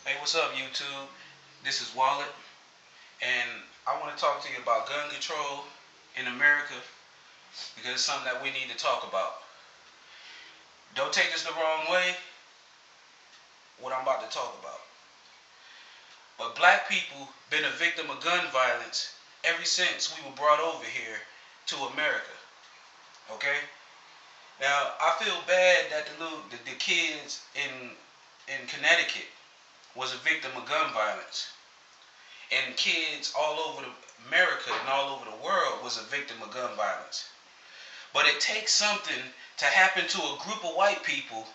Hey, what's up, YouTube? This is Wallet, and I want to talk to you about gun control in America because it's something that we need to talk about. Don't take this the wrong way, what I'm about to talk about. But black people been a victim of gun violence ever since we were brought over here to America. Okay? Now, I feel bad that the kids in Connecticut was a victim of gun violence. And kids all over America and all over the world was a victim of gun violence. But it takes something to happen to a group of white people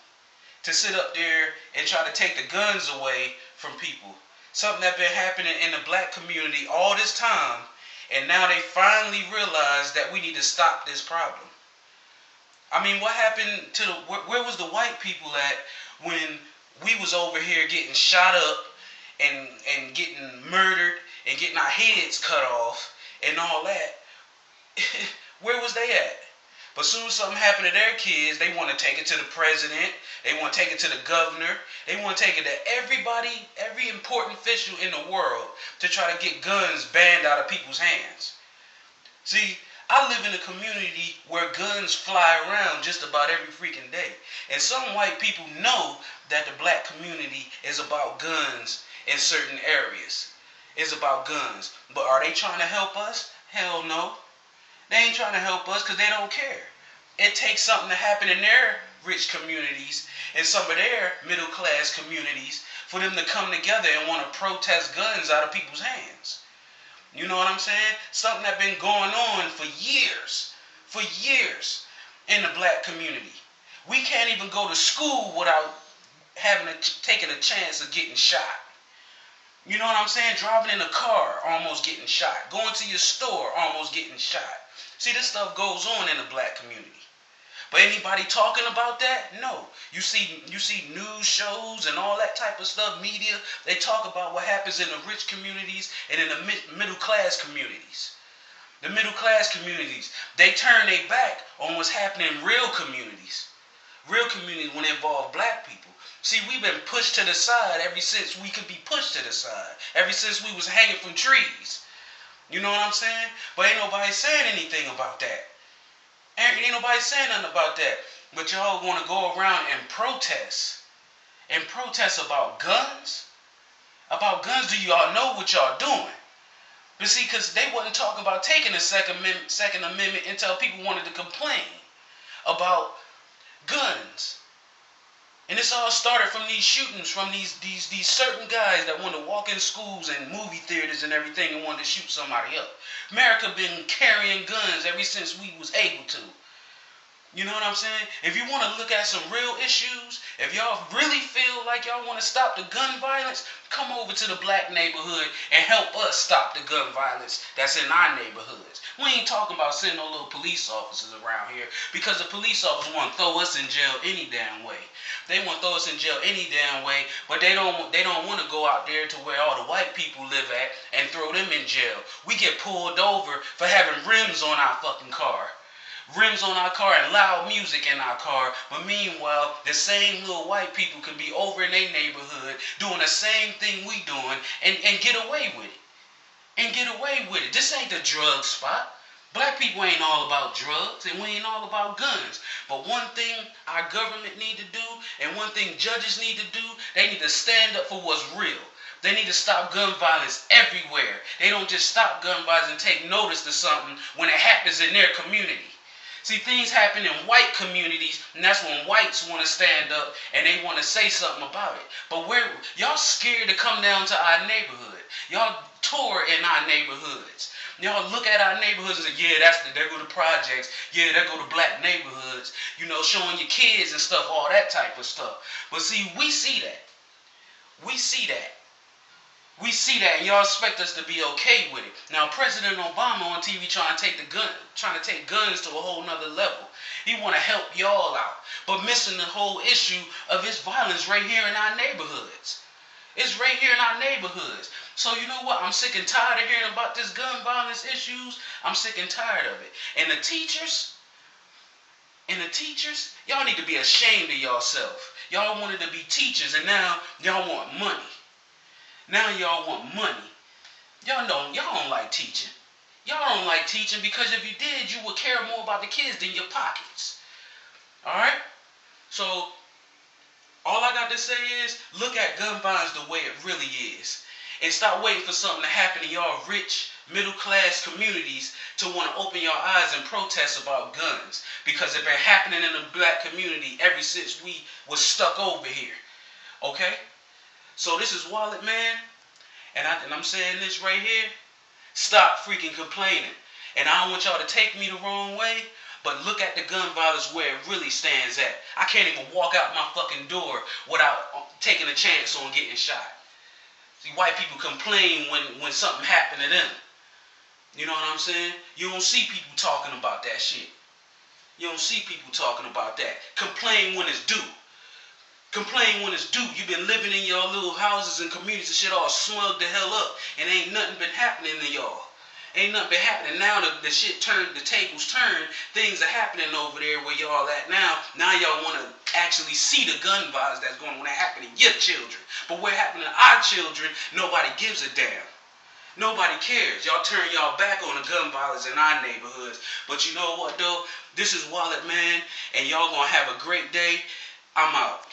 to sit up there and try to take the guns away from people. Something that's been happening in the black community all this time, and now they finally realize that we need to stop this problem. I mean, what happened to where was the white people at when we was over here getting shot up and getting murdered and getting our heads cut off and all that? Where was they at? But soon as something happened to their kids, they want to take it to the president. They want to take it to the governor. They want to take it to everybody, every important official in the world to try to get guns banned out of people's hands. See, I live in a community where guns fly around just about every freaking day. And some white people know that the black community is about guns in certain areas. It's about guns. But are they trying to help us? Hell no. They ain't trying to help us because they don't care. It takes something to happen in their rich communities and some of their middle class communities for them to come together and want to protest guns out of people's hands. You know what I'm saying? Something that's been going on for years in the black community. We can't even go to school without taking a chance of getting shot. You know what I'm saying? Driving in a car, almost getting shot. Going to your store, almost getting shot. See, this stuff goes on in the black community. But anybody talking about that? No. You see news shows and all that type of stuff, media, they talk about what happens in the rich communities and in the middle class communities. The middle class communities, they turn their back on what's happening in real communities. Real communities when it involves black people. See, we've been pushed to the side ever since we could be pushed to the side. Ever since we was hanging from trees. You know what I'm saying? But ain't nobody saying anything about that. Ain't nobody saying nothing about that. But y'all want to go around and protest. And protest about guns? About guns, do y'all know what y'all doing? But see, because they wasn't talking about taking the Second Amendment until people wanted to complain about guns. And this all started from these shootings, from these certain guys that want to walk in schools and movie theaters and everything and wanted to shoot somebody up. America been carrying guns ever since we was able to. You know what I'm saying? If you want to look at some real issues, if y'all really feel like y'all want to stop the gun violence, come over to the black neighborhood and help us stop the gun violence that's in our neighborhoods. We ain't talking about sending no little police officers around here because the police officers want to throw us in jail any damn way. They want to throw us in jail any damn way, but they don't want to go out there to where all the white people live at and throw them in jail. We get pulled over for having rims on our fucking car. Rims on our car and loud music in our car. But meanwhile, the same little white people can be over in their neighborhood doing the same thing we doing and get away with it. And get away with it. This ain't the drug spot. Black people ain't all about drugs and we ain't all about guns. But one thing our government need to do and one thing judges need to do, they need to stand up for what's real. They need to stop gun violence everywhere. They don't just stop gun violence and take notice to something when it happens in their community. See, things happen in white communities, and that's when whites want to stand up and they want to say something about it. But y'all scared to come down to our neighborhood. Y'all tour in our neighborhoods. Y'all look at our neighborhoods and say, yeah, there go the projects. Yeah, there go the black neighborhoods. You know, showing your kids and stuff, all that type of stuff. But see, we see that. We see that. We see that, and y'all expect us to be okay with it. Now, President Obama on TV trying to take guns to a whole nother level. He want to help y'all out, but missing the whole issue of this violence right here in our neighborhoods. It's right here in our neighborhoods. So you know what? I'm sick and tired of hearing about this gun violence issues. I'm sick and tired of it. And the teachers, y'all need to be ashamed of yourself. Y'all wanted to be teachers, and now y'all want money. Now y'all want money. Y'all don't like teaching. Y'all don't like teaching because if you did, you would care more about the kids than your pockets. Alright? So, all I got to say is, look at gun violence the way it really is. And stop waiting for something to happen in y'all rich, middle-class communities to want to open your eyes and protest about guns. Because it been happening in the black community ever since we was stuck over here. Okay? So this is Wallet, man. And I'm saying this right here. Stop freaking complaining. And I don't want y'all to take me the wrong way, but look at the gun violence where it really stands at. I can't even walk out my fucking door without taking a chance on getting shot. See, white people complain when something happened to them. You know what I'm saying? You don't see people talking about that shit. You don't see people talking about that. Complain when it's due. Complain when it's due. You've been living in your little houses and communities and shit all smug the hell up, and ain't nothing been happening to y'all. Ain't nothing been happening. Now the shit turned, the tables turned. Things are happening over there where y'all at now. Now y'all want to actually see the gun violence that's going to happen to your children. But what happened to our children, nobody gives a damn. Nobody cares. Y'all turn y'all back on the gun violence in our neighborhoods. But you know what though? This is Wallet, man, and y'all gonna have a great day. I'm out.